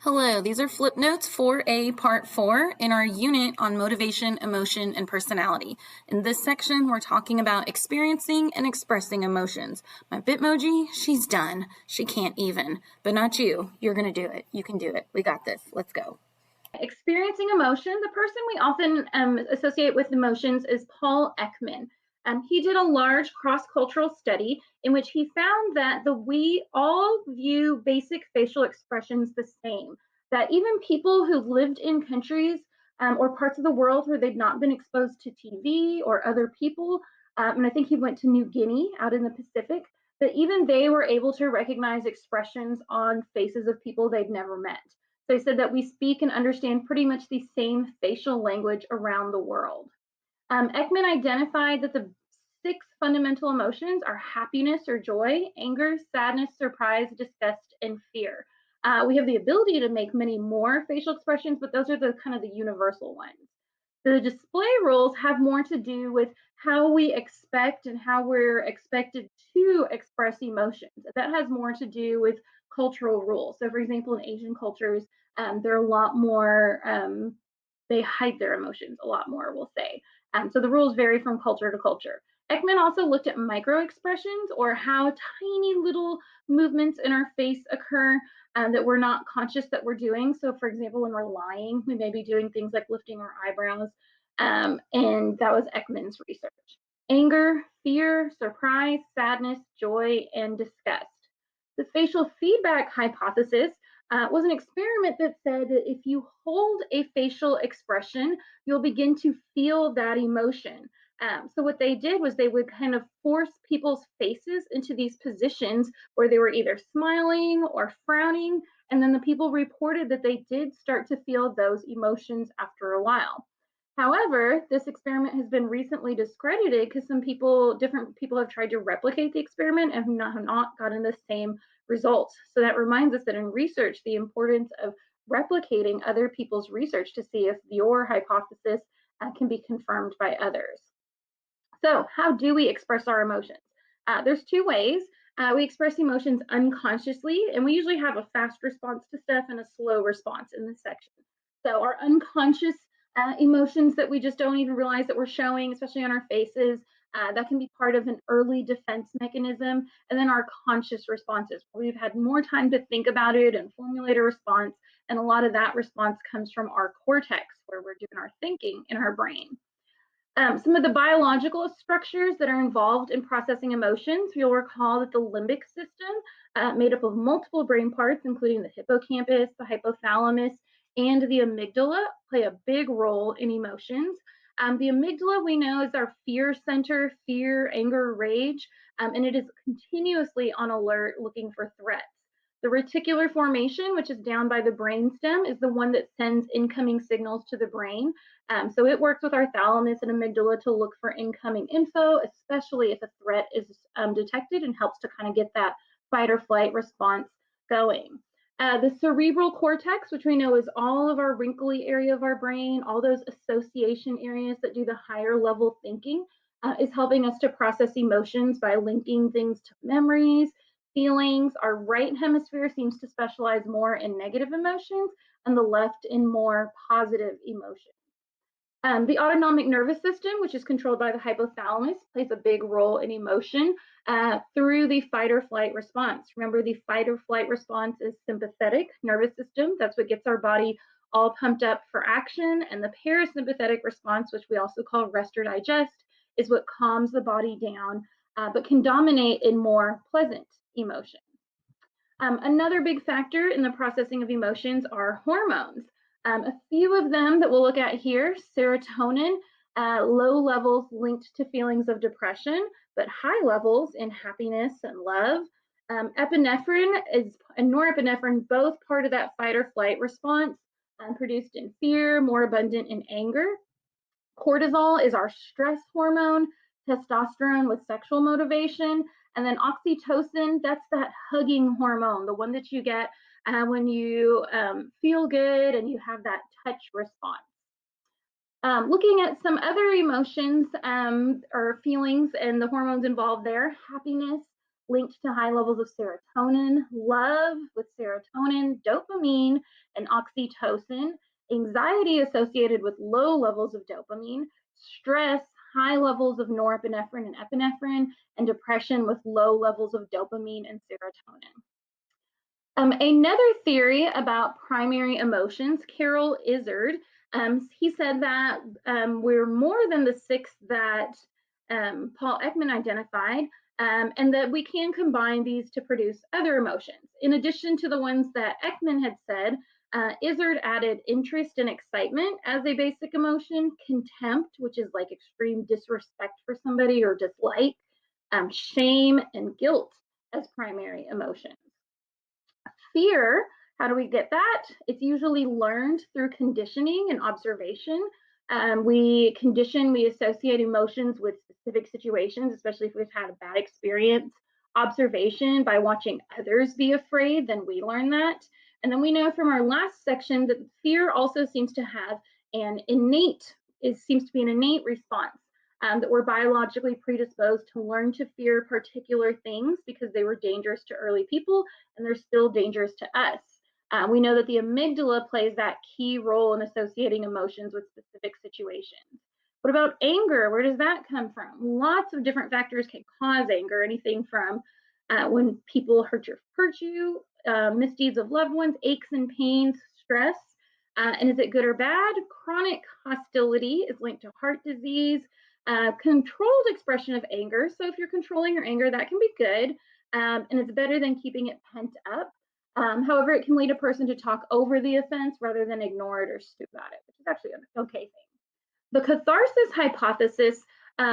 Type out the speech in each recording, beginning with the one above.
Hello, these are flip notes 4A part 4 in our unit on motivation, emotion, and personality. In this section, we're talking about experiencing and expressing emotions. My Bitmoji, she's done. She can't even. But not you. You're going to do it. You can do it. We got this. Let's go. Experiencing emotion, the person we often associate with emotions is Paul Ekman. He did a large cross-cultural study in which he found that we all view basic facial expressions the same. That even people who lived in countries or parts of the world where they'd not been exposed to TV or other people, and I think he went to New Guinea out in the Pacific, that even they were able to recognize expressions on faces of people they'd never met. They said that we speak and understand pretty much the same facial language around the world. Ekman identified that the 6 fundamental emotions are happiness or joy, anger, sadness, surprise, disgust, and fear. We have the ability to make many more facial expressions, but those are the kind of the universal ones. The display rules have more to do with how we expect and how we're expected to express emotions. That has more to do with cultural rules. So, for example, in Asian cultures, they're a lot more, they hide their emotions a lot more, we'll say. So the rules vary from culture to culture. Ekman also looked at micro expressions, or how tiny little movements in our face occur that we're not conscious that we're doing. So, for example, when we're lying, we may be doing things like lifting our eyebrows, and that was Ekman's research. Anger, fear, surprise, sadness, joy, and disgust. The facial feedback hypothesis was an experiment that said that if you hold a facial expression, you'll begin to feel that emotion. So what they did was they would kind of force people's faces into these positions where they were either smiling or frowning, and then the people reported that they did start to feel those emotions after a while. However, this experiment has been recently discredited because different people have tried to replicate the experiment and have not gotten the same results. So that reminds us that in research, the importance of replicating other people's research to see if your hypothesis can be confirmed by others. So, how do we express our emotions? There's 2 ways. We express emotions unconsciously, and we usually have a fast response to stuff and a slow response in this section. So, our unconscious emotions that we just don't even realize that we're showing, especially on our faces, that can be part of an early defense mechanism. And then our conscious responses. We've had more time to think about it and formulate a response. And a lot of that response comes from our cortex, where we're doing our thinking in our brain. Some of the biological structures that are involved in processing emotions, you'll recall that the limbic system, made up of multiple brain parts, including the hippocampus, the hypothalamus, and the amygdala, play a big role in emotions. The amygdala, we know, is our fear center, fear, anger, rage, and it is continuously on alert looking for threats. The reticular formation, which is down by the brainstem, is the one that sends incoming signals to the brain. So it works with our thalamus and amygdala to look for incoming info, especially if a threat is detected, and helps to kind of get that fight or flight response going. The cerebral cortex, which we know is all of our wrinkly area of our brain, all those association areas that do the higher level thinking, is helping us to process emotions by linking things to memories, feelings. Our right hemisphere seems to specialize more in negative emotions, and the left in more positive emotions. The autonomic nervous system, which is controlled by the hypothalamus, plays a big role in emotion through the fight or flight response. Remember, the fight or flight response is sympathetic nervous system. That's what gets our body all pumped up for action. And the parasympathetic response, which we also call rest or digest, is what calms the body down, but can dominate in more pleasant emotions. Another big factor in the processing of emotions are hormones. A few of them that we'll look at here: serotonin, low levels linked to feelings of depression, but high levels in happiness and love. Epinephrine and norepinephrine, both part of that fight or flight response, produced in fear, more abundant in anger. Cortisol is our stress hormone, testosterone with sexual motivation, and then oxytocin, that's that hugging hormone, the one that you get when you feel good and you have that touch response. Looking at some other emotions or feelings and the hormones involved there: happiness linked to high levels of serotonin, love with serotonin, dopamine, and oxytocin, anxiety associated with low levels of dopamine, stress, high levels of norepinephrine and epinephrine, and depression with low levels of dopamine and serotonin. Another theory about primary emotions, Carol Izard, he said that we're more than the six that Paul Ekman identified, and that we can combine these to produce other emotions. In addition to the ones that Ekman had said, Izard added interest and excitement as a basic emotion, contempt, which is like extreme disrespect for somebody or dislike, shame, and guilt as primary emotions. Fear, how do we get that? It's usually learned through conditioning and observation. We associate emotions with specific situations, especially if we've had a bad experience. Observation, by watching others be afraid, then we learn that. And then we know from our last section that fear also seems to have seems to be an innate response. That we're biologically predisposed to learn to fear particular things because they were dangerous to early people and they're still dangerous to us. We know that the amygdala plays that key role in associating emotions with specific situations. What about anger? Where does that come from? Lots of different factors can cause anger, anything from when people hurt you, misdeeds of loved ones, aches and pains, stress. And is it good or bad? Chronic hostility is linked to heart disease, controlled expression of anger. So if you're controlling your anger, that can be good, and it's better than keeping it pent up. However, it can lead a person to talk over the offense rather than ignore it or stew about it, which is actually an okay thing. The catharsis hypothesis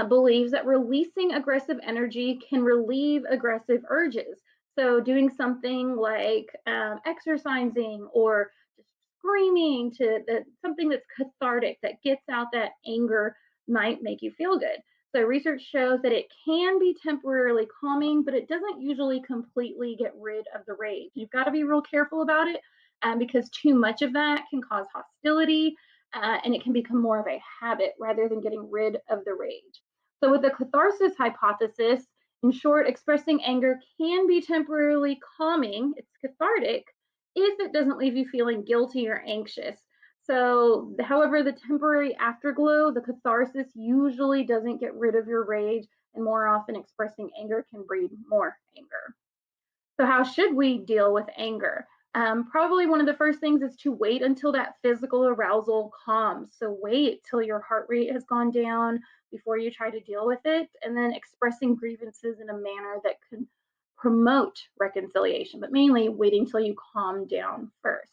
believes that releasing aggressive energy can relieve aggressive urges. So doing something like exercising or just screaming something that's cathartic that gets out that anger might make you feel good. So research shows that it can be temporarily calming, but it doesn't usually completely get rid of the rage. You've got to be real careful about it because too much of that can cause hostility and it can become more of a habit rather than getting rid of the rage. So with the catharsis hypothesis, in short, expressing anger can be temporarily calming, it's cathartic, if it doesn't leave you feeling guilty or anxious. So, however, the temporary afterglow, the catharsis usually doesn't get rid of your rage, and more often expressing anger can breed more anger. So, how should we deal with anger? Probably one of the first things is to wait until that physical arousal calms. So, wait till your heart rate has gone down before you try to deal with it, and then expressing grievances in a manner that can promote reconciliation, but mainly waiting till you calm down first.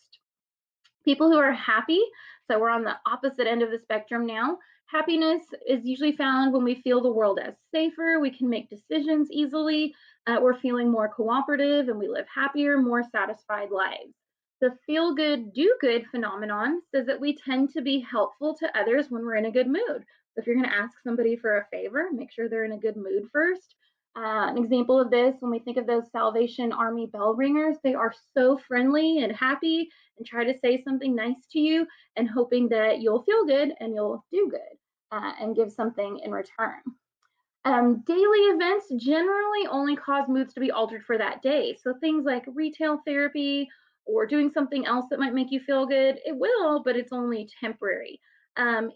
People who are happy, so we're on the opposite end of the spectrum now. Happiness is usually found when we feel the world as safer, we can make decisions easily, we're feeling more cooperative, and we live happier, more satisfied lives. The feel good, do good phenomenon says that we tend to be helpful to others when we're in a good mood. So if you're going to ask somebody for a favor, make sure they're in a good mood first. An example of this, when we think of those Salvation Army bell ringers, they are so friendly and happy and try to say something nice to you and hoping that you'll feel good and you'll do good and give something in return. Daily events generally only cause moods to be altered for that day. So things like retail therapy or doing something else that might make you feel good, it will, but it's only temporary.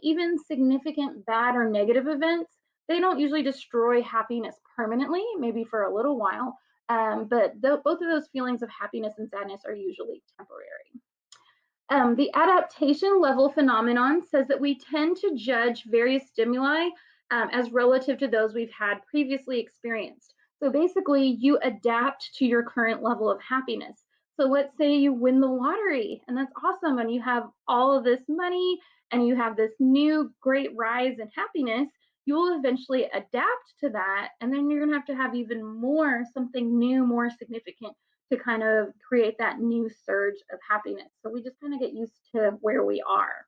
Even significant bad or negative events, they don't usually destroy happiness permanently, maybe for a little while, but both of those feelings of happiness and sadness are usually temporary. The adaptation level phenomenon says that we tend to judge various stimuli as relative to those we've had previously experienced. So basically, you adapt to your current level of happiness. So let's say you win the lottery, and that's awesome, and you have all of this money, and you have this new great rise in happiness. You will eventually adapt to that, and then you're going to have even more, something new, more significant to kind of create that new surge of happiness. So we just kind of get used to where we are.